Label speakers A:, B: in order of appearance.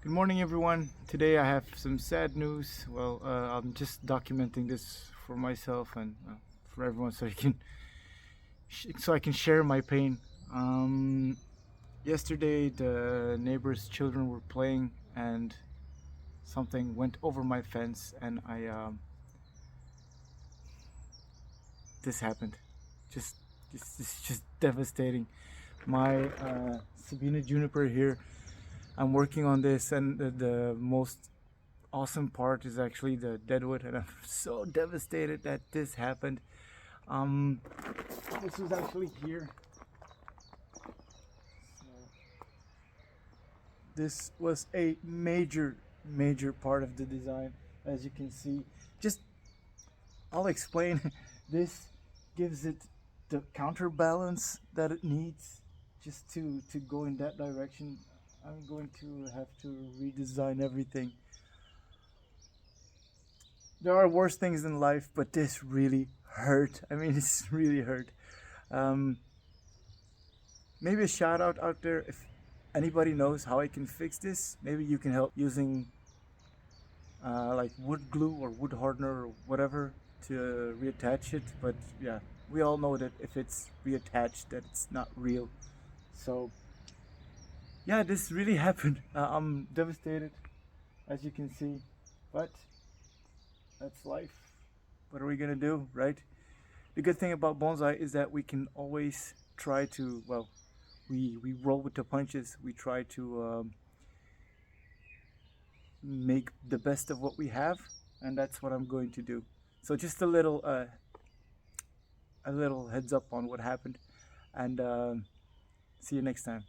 A: Good morning, everyone. Today I have some sad news. I'm just documenting this for myself and for everyone, so I can share my pain. Um, Yesterday, the neighbors' children were playing, and something went over my fence, and this happened. Just this is just devastating. My Sabina Juniper here. I'm working on this, and the most awesome part is actually the Deadwood, and I'm so devastated that this happened. Um, this was actually here. So this was a major part of the design, as you can see. Just I'll explain. This gives it the counterbalance that it needs, just to go in that direction. I'm going to have to redesign everything. There are worse things in life, but this really hurt. I mean, it's really hurt. Um, Maybe a shout out there if anybody knows how I can fix this. Maybe you can help using like wood glue or wood hardener or whatever to reattach it. But yeah, we all know that if it's reattached, that it's not real. So yeah, this really happened. I'm devastated, as you can see, but that's life. What are we gonna do, right? The good thing about bonsai is that we can always try to, we roll with the punches. We try to make the best of what we have, and that's what I'm going to do. So just a little heads up on what happened, and see you next time.